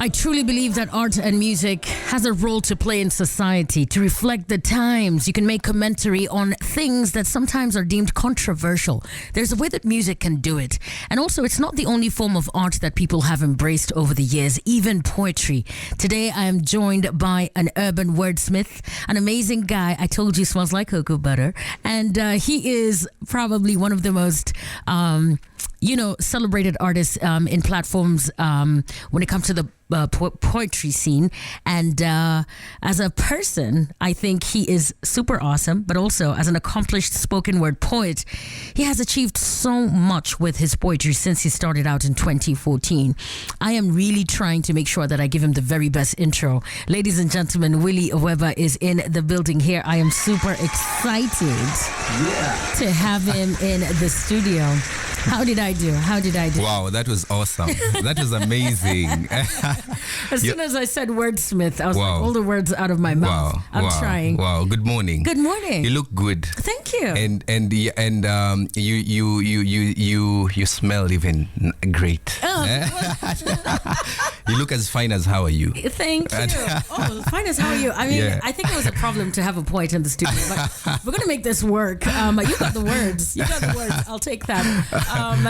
I truly believe that art and music has a role to play in society, to reflect the times. You can make commentary on things that sometimes are deemed controversial. There's a way that music can do it. And also, it's not the only form of art that people have embraced over the years, even poetry. Today, I am joined by an urban wordsmith, an amazing guy. I told you smells like cocoa butter. And he is probably one of the most... celebrated artists in platforms when it comes to the poetry scene. And as a person, I think he is super awesome, but also as an accomplished spoken word poet, he has achieved so much with his poetry since he started out in 2014. I am really trying to make sure that I give him the very best intro. Ladies and gentlemen, Willie Oeba is in the building here. I am super excited to have him in the studio. How did I do? Wow, that was awesome. That was amazing. As soon as I said wordsmith, I was like, all the words out of my mouth. I'm trying. Wow, good morning. Good morning. You look good. Thank you. And you smell even great. You look as fine as how are you? Thank you. Fine as how are you? I mean, I think it was a problem to have a poet in the studio, but we're gonna make this work. You got the words. I'll take that.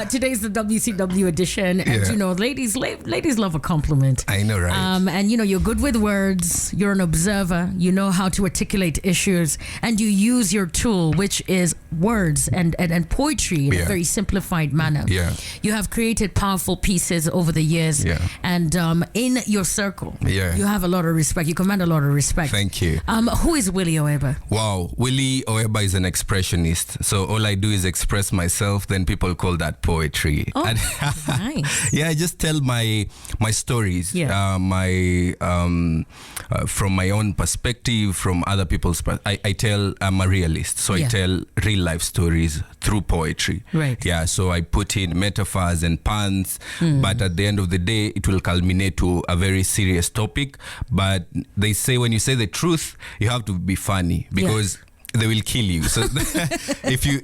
Today's the WCW edition, and ladies love a compliment. I know, right? And you're good with words. You're an observer. You know how to articulate issues, and you use your tool, which is words and poetry in a very simplified manner. Yeah. You have created powerful pieces over the years, and in your circle, you have a lot of respect. You command a lot of respect. Thank you. Who is Willie Oeba? Wow, Willie Oeba is an expressionist. So all I do is express myself. Then people call that poetry. Oh, nice. I just tell my stories. From my own perspective, from other people's I'm a realist, so I tell real life stories through poetry. Right. Yeah, so I put in metaphors and puns, but at the end of the day, it will culminate to a very serious topic. But they say when you say the truth, you have to be funny because they will kill you. So if you,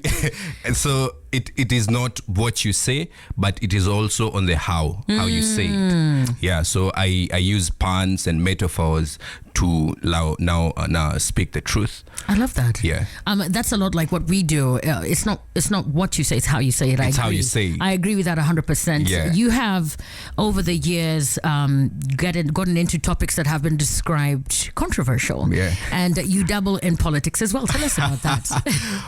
it is not what you say, but it is also on the how you say it. Yeah, so I use puns and metaphors to now speak the truth. I love that. Yeah. That's a lot like what we do. It's not what you say, it's how you say it. It's how you say it. I agree with that 100%. Yeah. You have, over the years, gotten into topics that have been described controversial. Yeah. And you dabble in politics as well. Tell us about that.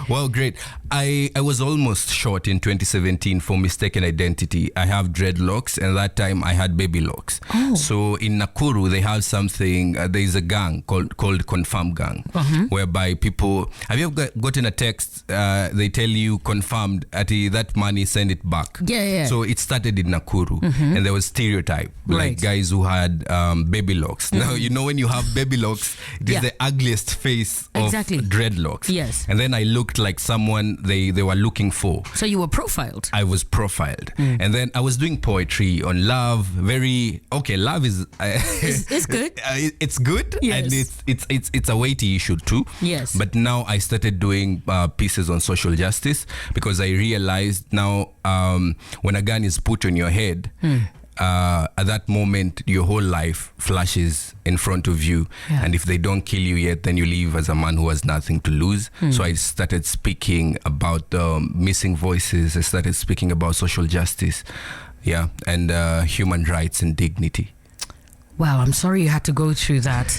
Well, great. I was almost shot in 2017 for mistaken identity. I have dreadlocks, and that time I had baby locks. Oh. So in Nakuru, they have something, there is a gang called Confirm Gang, whereby people, have you ever gotten a text, they tell you confirmed, that money, send it back. Yeah. So it started in Nakuru, and there was stereotype, like guys who had baby locks. Now, when you have baby locks, it is the ugliest face of dreadlocks. Yes. And then I looked like someone they were looking for. So you were profiled. I was profiled. And then I was doing poetry on love. Love is... it's good. It's good. Yes. And it's a weighty issue too. Yes. But now I started doing pieces on social justice because I realized now when a gun is put on your head, at that moment your whole life flashes in front of you, and if they don't kill you yet, then you leave as a man who has nothing to lose. So I started speaking about missing voices. I started speaking about social justice, and human rights and dignity. Wow, I'm sorry you had to go through that.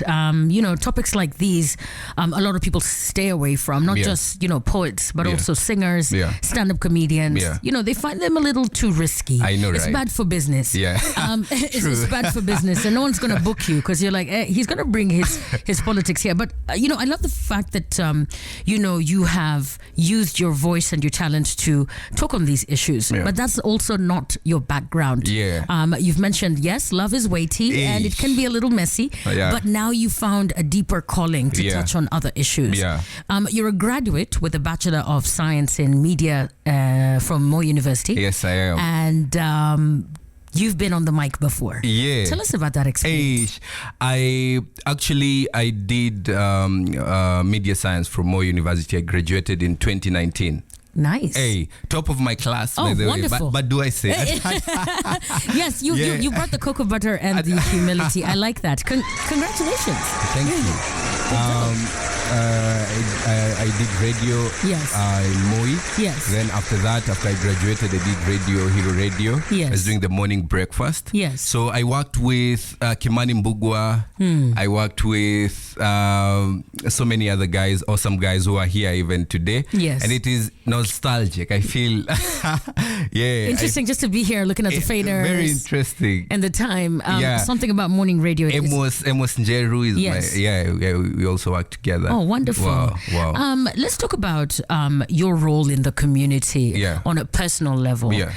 Topics like these, a lot of people stay away from, not just, poets, but also singers, stand-up comedians. They find them a little too risky. I know, It's bad for business. Yeah. It's bad for business, and no one's going to book you because you're like, he's going to bring his politics here. But, I love the fact that, you have used your voice and your talent to talk on these issues. But that's also not your background. Yeah. You've mentioned, yes, love is weighty, and it can be a little messy, but now you found a deeper calling to touch on other issues. Yeah. You're a graduate with a Bachelor of Science in Media from Moy University. Yes, I am. And you've been on the mic before. Yeah. Tell us about that experience. I did media science from Moy University. I graduated in 2019. Nice. Hey, top of my class, by the wonderful. way. But do I say that? Yes, you brought the cocoa butter and the humility. I like that. Congratulations. Thank you. I did radio in Moi. Yes. Then after that, after I graduated, I did Hero Radio. Yes. I was doing the morning breakfast. Yes. So I worked with Kimani Mbugua. I worked with so many other guys, awesome guys who are here even today. Yes. And it is nostalgic. I feel, interesting just to be here looking at the faders. Very interesting. And the time. Something about morning radio. Amos Njeru is we also work together. Oh, wonderful. Wow. Let's talk about your role in the community on a personal level. Yeah.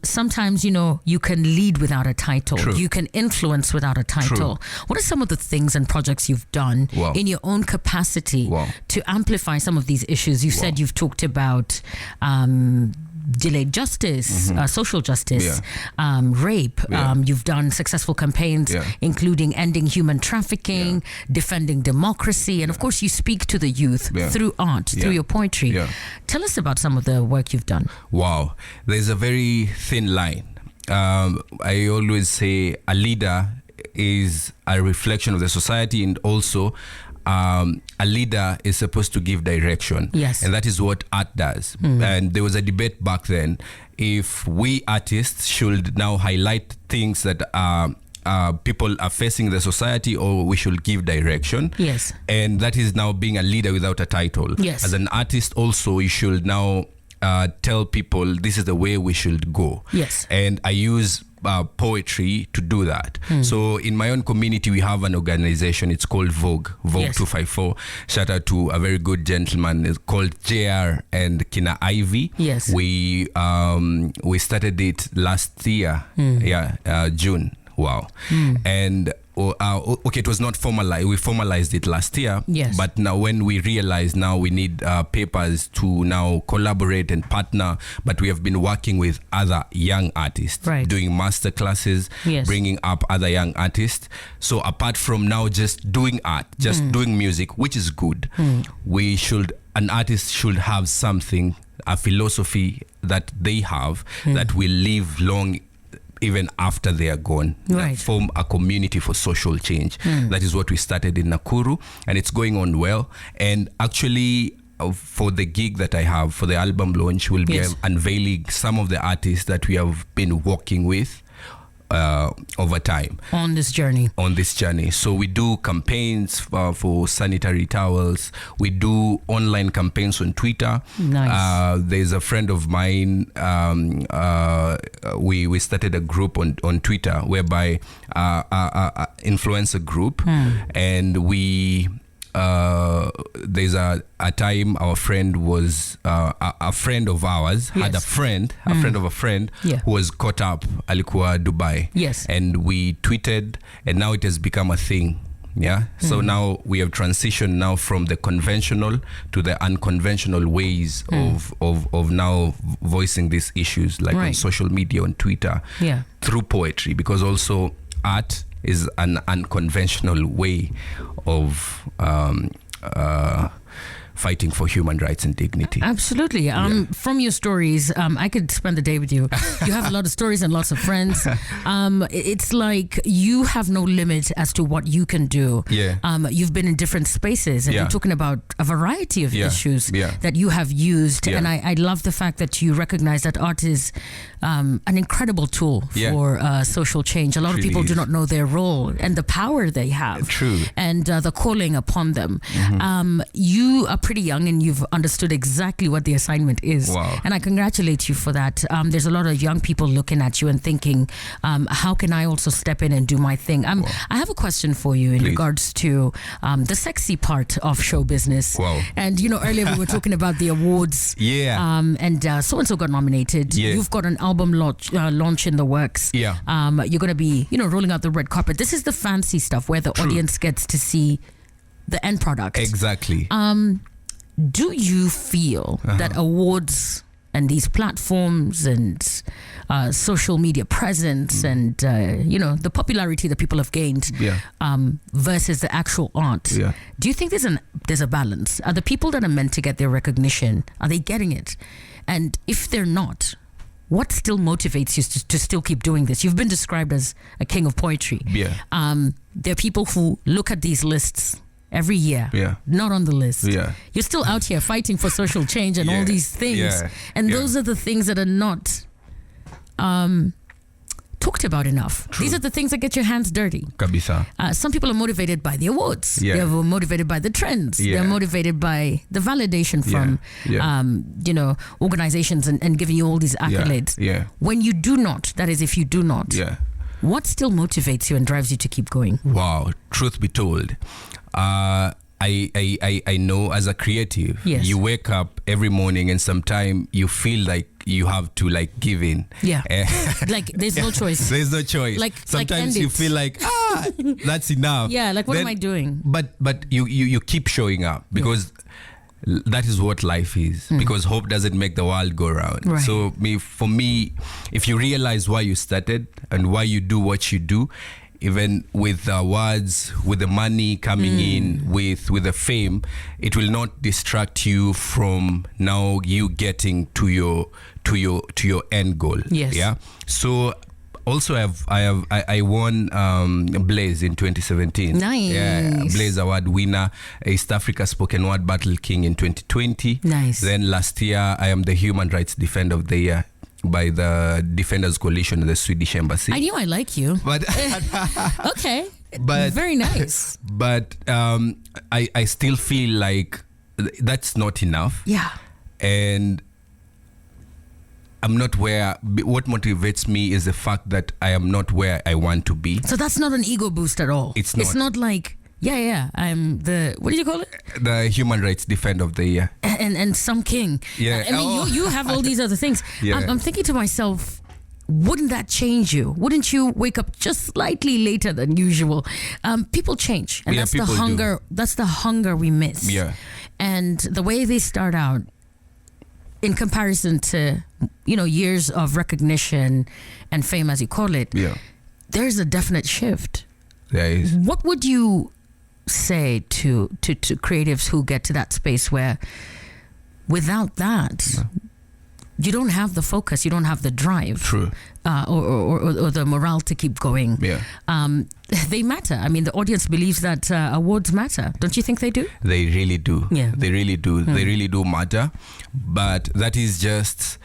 Sometimes, you can lead without a title. True. You can influence without a title. True. What are some of the things and projects you've done in your own capacity to amplify some of these issues? You said you've talked about delayed justice, social justice, rape. You've done successful campaigns, including ending human trafficking, defending democracy, and of course you speak to the youth through art, through your poetry. Tell us about some of the work you've done. Wow, there's a very thin line. I always say a leader is a reflection of the society, and also a leader is supposed to give direction. Yes. And that is what art does. And there was a debate back then if we artists should now highlight things that people are facing in the society, or we should give direction. Yes. And that is now being a leader without a title. Yes. As an artist also, you should now tell people this is the way we should go. Yes. And I use poetry to do that. So in my own community, we have an organization. It's called Vogue 254. Shout out to a very good gentleman. It's called JR and Kina Ivy. Yes. We started it last year. June. Wow. And it was not formalized. We formalized it last year. Yes. But now when we realize now we need papers to now collaborate and partner, but we have been working with other young artists, doing master classes, bringing up other young artists. So apart from now just doing art, just doing music, which is good, an artist should have something, a philosophy that they have that will live long even after they are gone. Form a community for social change. That is what we started in Nakuru, and it's going on well. And actually, for the gig that I have for the album launch, we'll be unveiling some of the artists that we have been working with over time on this journey. So we do campaigns for sanitary towels. We do online campaigns on Twitter. Nice. There's a friend of mine, we started a group on Twitter whereby influencer group, and we there's a time our friend was a friend of ours had a friend of a friend who was caught up, alikuwa Dubai, and we tweeted, and now it has become a thing. So now we have transitioned now from the conventional to the unconventional ways of now voicing these issues, like on social media, on Twitter, through poetry, because also art is an unconventional way of fighting for human rights and dignity. Absolutely. From your stories, I could spend the day with you. You have a lot of stories and lots of friends. It's like you have no limit as to what you can do. You've been in different spaces, and you're talking about a variety of issues that you have used. And I love the fact that you recognize that art is an incredible tool for social change. A lot of people do not know their role and the power they have. True. And the calling upon them. You are pretty young, and you've understood exactly what the assignment is. Wow. And I congratulate you for that. There's a lot of young people looking at you and thinking, how can I also step in and do my thing? I have a question for you in regards to the sexy part of show business. And earlier we were talking about the awards. And so-and-so got nominated. You've got an album launch in the works. You're going to be rolling out the red carpet. This is the fancy stuff where the audience gets to see the end product. Exactly. Do you feel that awards and these platforms and social media presence and the popularity that people have gained versus the actual art, do you think there's a balance? Are the people that are meant to get their recognition, are they getting it? And if they're not, what still motivates you to still keep doing this? You've been described as a king of poetry. Yeah. There are people who look at these lists every year, not on the list. Yeah. You're still out here fighting for social change and all these things. Yeah. And those are the things that are not talked about enough. True. These are the things that get your hands dirty. Kabisa. Some people are motivated by the awards. Yeah. They're motivated by the trends. Yeah. They're motivated by the validation from, organizations and giving you all these accolades. Yeah. When you do not, that is, if you do not, what still motivates you and drives you to keep going? Wow. Truth be told, I know as a creative, you wake up every morning and sometimes you feel like you have to like give in. Yeah. Like there's no choice. There's no choice. Like sometimes you feel like, that's enough. Yeah, like what am I doing? But you keep showing up because that is what life is. Because hope doesn't make the world go round. Right. So for me, if you realize why you started and why you do what you do, even with the awards, with the money coming in, with the fame, it will not distract you from now you getting to your end goal. Yes. Yeah. So also I won Blaze in 2017. Nice. Yeah, Blaze Award winner, East Africa Spoken Word Battle King in 2020. Nice. Then last year I am the Human Rights Defender of the Year by the Defenders Coalition of the Swedish Embassy. I knew I like you. But okay. But very nice. But I still feel like that's not enough. Yeah. And I'm not where. What motivates me is the fact that I am not where I want to be. So that's not an ego boost at all. It's not. It's not like, I'm the, what did you call it? The Human Rights Defender of the Year. And some king. Yeah. I mean, you have all these other things. Yeah. I'm thinking to myself, wouldn't that change you? Wouldn't you wake up just slightly later than usual? People change. And that's the hunger. That's the hunger we miss. Yeah. And the way they start out, in comparison to, years of recognition and fame, as you call it, there's a definite shift. There is. What would you say to creatives who get to that space where without that, you don't have the focus, you don't have the drive, True. Or the morale to keep going? Yeah. They matter. I mean, the audience believes that awards matter. Don't you think they do? They really do. Yeah. They really do. They really do matter. But that is just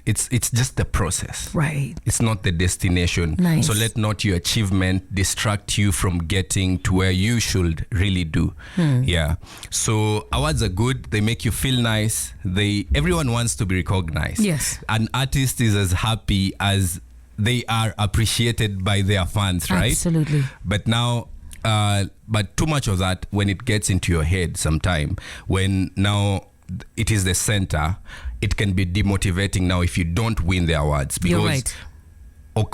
it's just the process. Right. It's not the destination. Nice. So let not your achievement distract you from getting to where you should really do. Yeah. So awards are good. They make you feel nice. Everyone wants to be recognized. Yes. An artist is as happy as they are appreciated by their fans, right? Absolutely. But now, but too much of that, when it gets into your head sometime, when now it is the center, it can be demotivating now if you don't win the awards. Because you're right.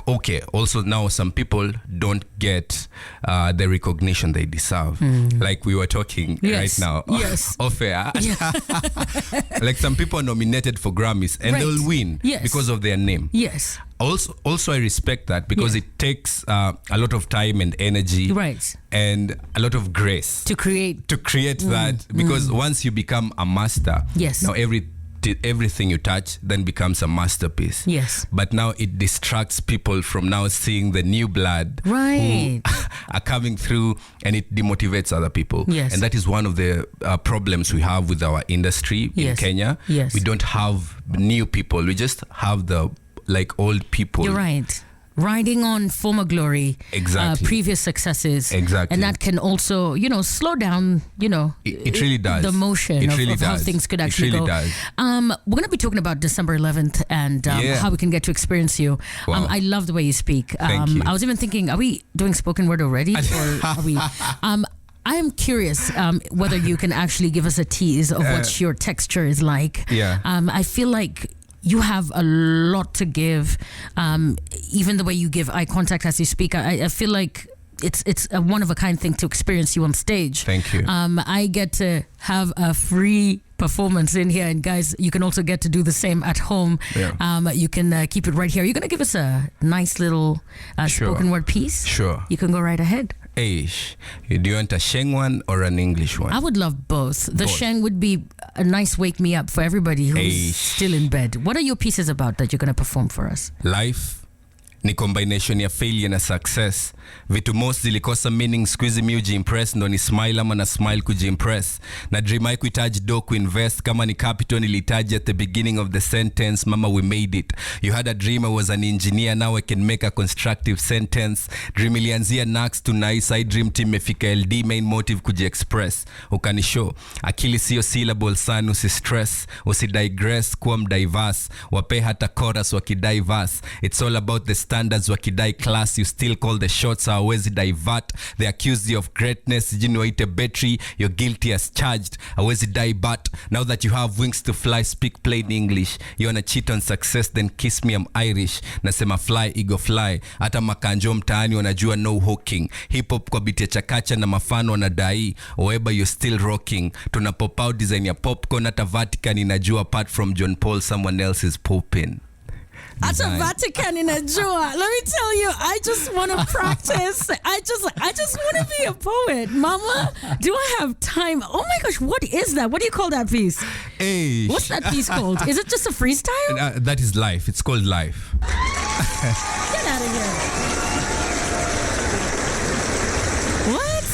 Okay, also now some people don't get the recognition they deserve. Like we were talking right now. Yes. Off air. Like some people are nominated for Grammys and they'll win because of their name. Yes. Also I respect that because it takes a lot of time and energy. Right. And a lot of grace. To create that. Because once you become a master, now everything you touch then becomes a masterpiece. Yes. But now it distracts people from now seeing the new blood who are coming through, and it demotivates other people. Yes. And that is one of the problems we have with our industry in Kenya. Yes. We don't have new people. We just have the old people. You're right. Riding on former glory, previous successes. Exactly. And that can also, slow down, it really does. The motion of how things could actually go. Does. We're going to be talking about December 11th and how we can get to experience you. Wow. I love the way you speak. Thank you. I was even thinking, are we doing spoken word already? Or are we... I am curious whether you can actually give us a tease of what your texture is like. Yeah. I feel like you have a lot to give. Even the way you give eye contact as you speak, I feel like it's a one-of-a-kind thing to experience you on stage. Thank you. I get to have a free performance in here, and guys, you can also get to do the same at home. Yeah. You can keep it right here. You're going to give us a nice little spoken word piece? Sure. You can go right ahead. Aish. Do you want a Sheng one or an English one? I would love both. The Both. Sheng would be a nice wake me up for everybody who's Aish. still in bed. What are your pieces about that you're going to perform for us? Life ni combination ya failure na success. Vitu most zilikosa meaning, squeeze mi ujiimpress, ndo ni smile ama na smile kujiimpress. Na dream hai kuhitaji do kuinvest, kama ni capital nilihitaji at the beginning of the sentence. Mama, we made it. You had a dream, I was an engineer, now I can make a constructive sentence. Dream ilianzia Nax to nice, I dream team mefika LD, main motive kujiexpress. Ukanishow, akili sio syllable sana, usistress, usidigress, kuwa mdiverse. Wape hata chorus wakidiverse. It's all about the standards wakidai class, you still call the shots, hawezi divert. They accuse you of greatness, jini waite battery, you're guilty as charged, hawezi die but now that you have wings to fly, speak plain English. You wanna cheat on success, then kiss me, I'm Irish. Nasema fly, ego fly. Hata makanjo mtaani wanajua no hawking. Hip hop kwa biti ya chakacha na mafano wanadai. Oeba, you're still rocking. Tuna pop out design ya popcorn, hata Vatican inajua apart from John Paul someone else is pooping. At a Vatican in a Jua. Let me tell you, I just want to practice. I just want to be a poet. Mama, do I have time? Oh my gosh, what is that? What do you call that piece? Hey. What's that piece called? Is it just a freestyle? That is life. It's called life. Get out of here. What?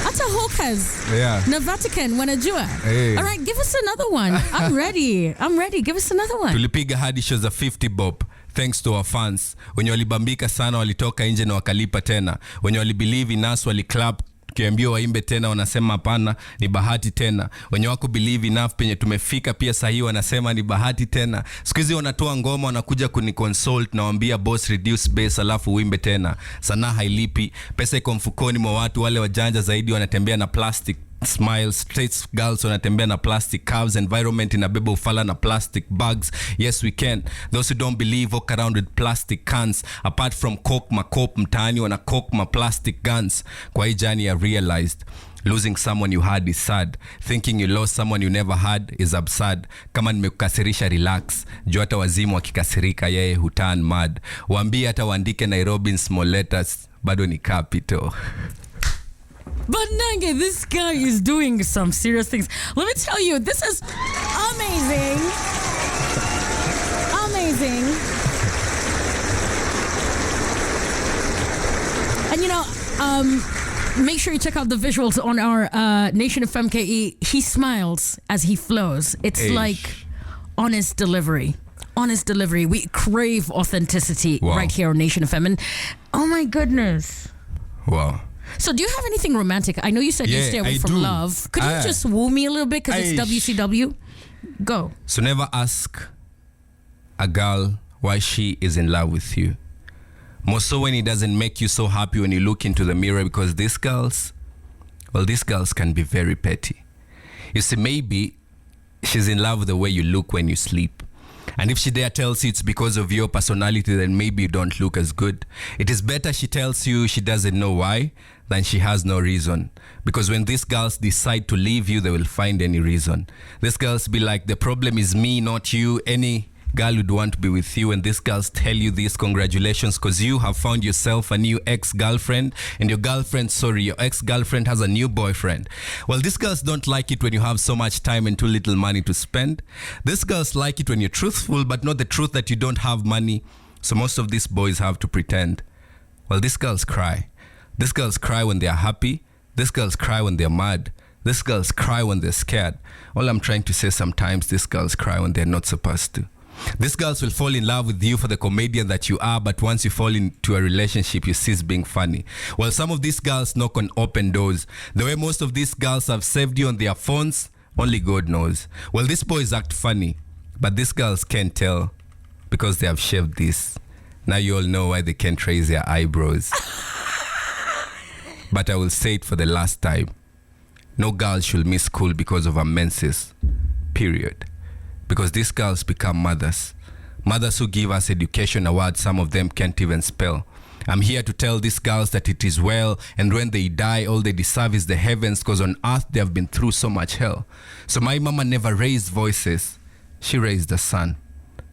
Ata Hokas. Yeah. Na Vatican, wanajua. Hey. All right, give us another one. I'm ready. Give us another one. Tulipiga hadi shows za 50 bob thanks to our fans. Wenye walibambika sana walitoka nje na wakalipa tena. Wenye walibelieve in us waliclap, kiambio waimbe tena wanasema hapana, ni bahati tena. Wenye wako believe enough penye tumefika pia sahi wanasema ni bahati tena. Siku hizi wanatoa ngoma wanakuja kuniconsult na waambia boss reduce bass alafu uimbe tena. Sanaa hailipi, pesa iko mfukoni mwa watu wale wajanja zaidi wanatembea na plastic smiles, straight girls wanatembea na plastic curves, environment inabeba ufala na plastic bags. Yes we can. Those who don't believe walk around with plastic cans. Apart from coke makop mtaani wana coke ma plastic guns. Kwa hii jani I realized losing someone you had is sad. Thinking you lost someone you never had is absurd. Kama nimekukasirisha relax. Juu hata wazimu wakikasirika yeye huturn mad. Waambie hata waandike Nairobi in small letters, bado ni capital. But Nange, this guy is doing some serious things. Let me tell you, this is amazing. Amazing. And you know, make sure you check out the visuals on our Nation of FMKE. He smiles as he flows. It's like honest delivery. Honest delivery. We crave authenticity right here on Nation FM. And oh my goodness. Wow. So do you have anything romantic? I know you said you stay away from love. Could you just woo me a little bit because it's WCW? Go. So never ask a girl why she is in love with you. More so when it doesn't make you so happy when you look into the mirror, because these girls can be very petty. You see, maybe she's in love with the way you look when you sleep. And if she dare tells you it's because of your personality, then maybe you don't look as good. It is better she tells you she doesn't know why than she has no reason. Because when these girls decide to leave you, they will find any reason. These girls be like, the problem is me, not you. Any girl would want to be with you, and these girls tell you this, congratulations, because you have found yourself a new ex-girlfriend, and your ex-girlfriend has a new boyfriend. Well, these girls don't like it when you have so much time and too little money to spend. These girls like it when you're truthful, but not the truth that you don't have money. So most of these boys have to pretend. Well, these girls cry. These girls cry when they are happy. These girls cry when they're mad. These girls cry when they're scared. All I'm trying to say, sometimes these girls cry when they're not supposed to. These girls will fall in love with you for the comedian that you are, but once you fall into a relationship, you cease being funny. Well, some of these girls knock on open doors. The way most of these girls have saved you on their phones, only God knows. Well, these boys act funny, but these girls can't tell because they have shaved this. Now you all know why they can't raise their eyebrows. But I will say it for the last time. No girl should miss school because of her menses. Period. Because these girls become mothers. Mothers who give us education awards, some of them can't even spell. I'm here to tell these girls that it is well, and when they die, all they deserve is the heavens, because on earth they have been through so much hell. So my mama never raised voices. She raised a son.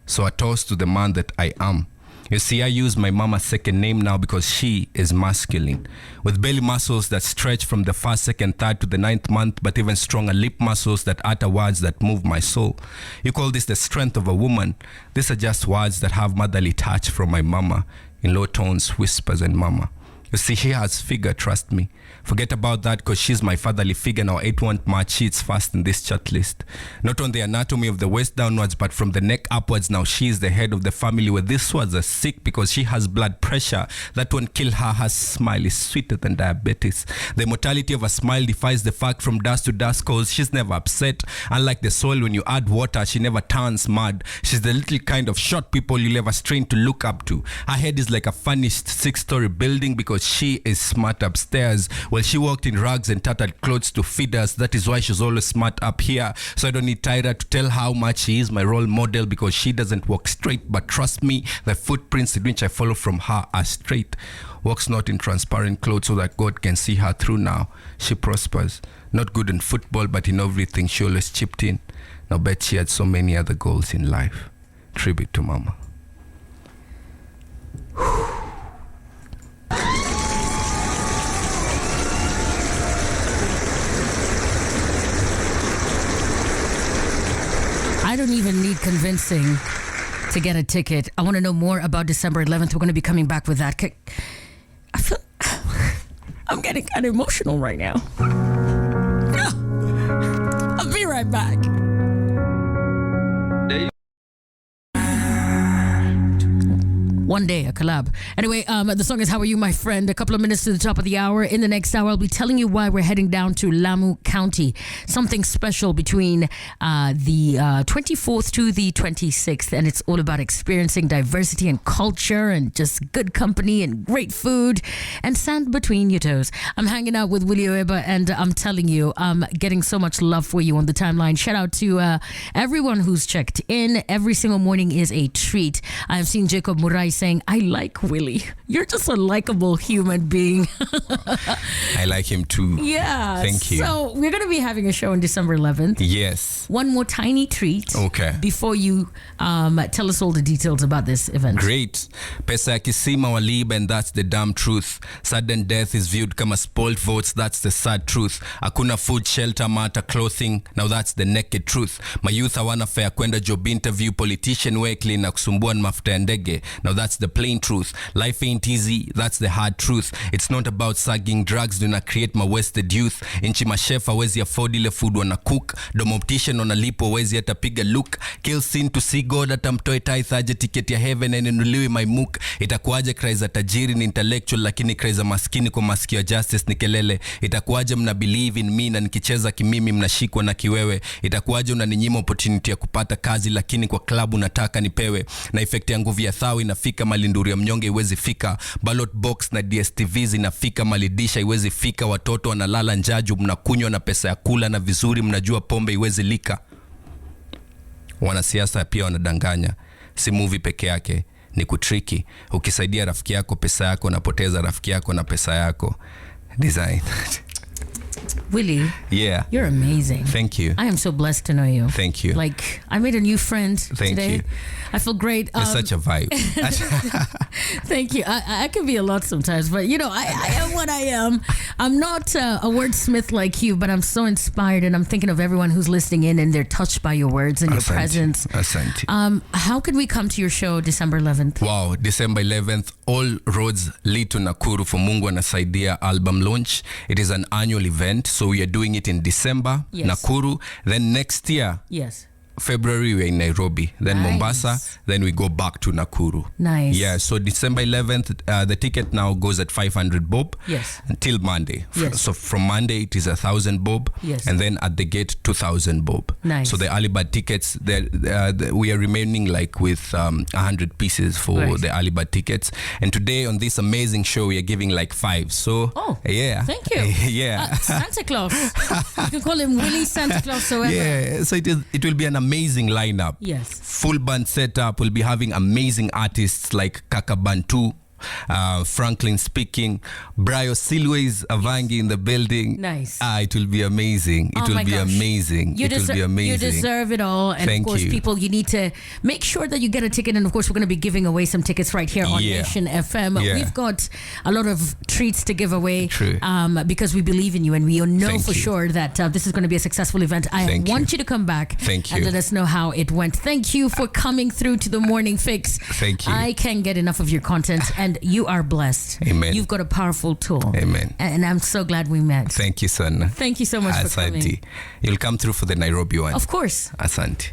So a toast to the man that I am. You see, I use my mama's second name now because she is masculine, with belly muscles that stretch from the first, second, third to the 9th month, but even stronger lip muscles that utter words that move my soul. You call this the strength of a woman. These are just words that have motherly touch from my mama, in low tones, whispers, and mama. You see, she has figure, trust me. Forget about that because she's my fatherly figure. Now 8 won't match, she's first in this chat list. Not on the anatomy of the waist downwards, but from the neck upwards. Now she is the head of the family, where these words are sick because she has blood pressure. That won't kill her. Her smile is sweeter than diabetes. The immortality of a smile defies the fact from dust to dust cause she's never upset. Unlike the soil, when you add water, she never turns mud. She's the little kind of short people you'll ever strain to look up to. Her head is like a furnished 6-story building because she is smart upstairs. Well, she walked in rags and tattered clothes to feed us. That is why she's always smart up here. So I don't need Tyra to tell how much she is my role model, because she doesn't walk straight. But trust me, the footprints in which I follow from her are straight. Walks not in transparent clothes so that God can see her through now. She prospers. Not good in football, but in everything she always chipped in. Now bet she had so many other goals in life. Tribute to Mama. I don't even need convincing to get a ticket. I want to know more about December 11th. We're going to be coming back with that. I feel I'm getting kind of emotional right now. I'll be right back. One day, a collab. Anyway, the song is How Are You, My Friend? A couple of minutes to the top of the hour. In the next hour, I'll be telling you why we're heading down to Lamu County. Something special between the 24th to the 26th. And it's all about experiencing diversity and culture and just good company and great food and sand between your toes. I'm hanging out with Willie Oeba, and I'm telling you, I'm getting so much love for you on the timeline. Shout out to everyone who's checked in. Every single morning is a treat. I have seen Jacob Murai saying, I like Willie. You're just a likable human being. I like him too. Yeah. Thank you. So we're going to be having a show on December 11th. Yes. One more tiny treat. Okay. Before you tell us all the details about this event. Great. Pesa ya kisima waliiba, and that's the damn truth. Sudden death is viewed kama spoiled votes. That's the sad truth. Hakuna food, shelter, matter, clothing. Now that's the naked truth. My youth hawana fare kwenda job interview. Politician weekly na kusumbua na mafuta ya ndege. Now that's the plain truth. Life ain't easy. That's the hard truth. It's not about sagging drugs do not create my wasted youth. Inchi mashef hawezi afford ile food wana cook. Domoptician wanalipo hawezi hata piga look. Kill sin to see God atamtoe tithe aje ticket ya heaven and inuliwi my mook. Itakuaje cry za tajiri ni intellectual lakini cry za maskini kwa masikio justice ni kelele. Itakuaje mna believe in me na nikicheza kimimi mnashikwa na kiwewe. Itakuaje unaninyima opportunity ya kupata kazi lakini kwa club unataka nipewe. Na effect ya nguvu ya thawi inafika malinduri ya mnyonge iwezi fika. Ballot box na DSTV zinafika malidisha iwezi fika. Watoto wanalala njaju mnakunywa na pesa ya kula na vizuri mnajua pombe iwezi lika. Wanasiasa pia wanadanganya. Si movie peke yake, ni kutriki. Ukisaidia rafiki yako pesa yako, napoteza rafiki yako na pesa yako. Design. Willie, yeah, you're amazing. Thank you. I am so blessed to know you. Thank you. Like, I made a new friend today. You. I feel great. You're such a vibe. Thank you. I can be a lot sometimes, but you know, I am what I am. I'm not a wordsmith like you, but I'm so inspired, and I'm thinking of everyone who's listening in, and they're touched by your words and your presence. Asante. How can we come to your show December 11th? Wow, December 11th, all roads lead to Nakuru for Mungu Anasaidia album launch. It is an annual event, so we are doing it in December, yes. Nakuru. Then next year, yes, February we're in Nairobi, then nice. Mombasa, then we go back to Nakuru. Nice. Yeah, so December 11th, the ticket now goes at 500 bob. Yes. Until Monday. Yes. So from Monday it is 1,000 bob. Yes. And then at the gate 2,000 bob. Nice. So the early bird tickets, we are remaining like with 100 pieces for right. the early bird tickets. And today on this amazing show we are giving like 5. So yeah. Thank you. Yeah. Santa Claus. You can call him Willie Santa Claus. So yeah. So it will be an amazing lineup. Yes. Full band setup. We'll be having amazing artists like Kaka Bantu, Franklin speaking, Brayo Silways Avangi in the building. Nice. It will be amazing. It will be amazing. It will be amazing. You deserve it all. And Thank of course, you. people, you need to make sure that you get a ticket. And of course, we're going to be giving away some tickets right here on Nation FM. Yeah. We've got a lot of treats to give away. True. Because we believe in you and we know Thank for you. sure that this is going to be a successful event. I want you to come back Thank you. and let us know how it went. Thank you for coming through to the Morning Fix. Thank you. I can't get enough of your content and you are blessed. Amen. You've got a powerful tool. Amen. And I'm so glad we met. Thank you, son. Thank you so much for coming. You'll come through for the Nairobi one. Of course. Asante.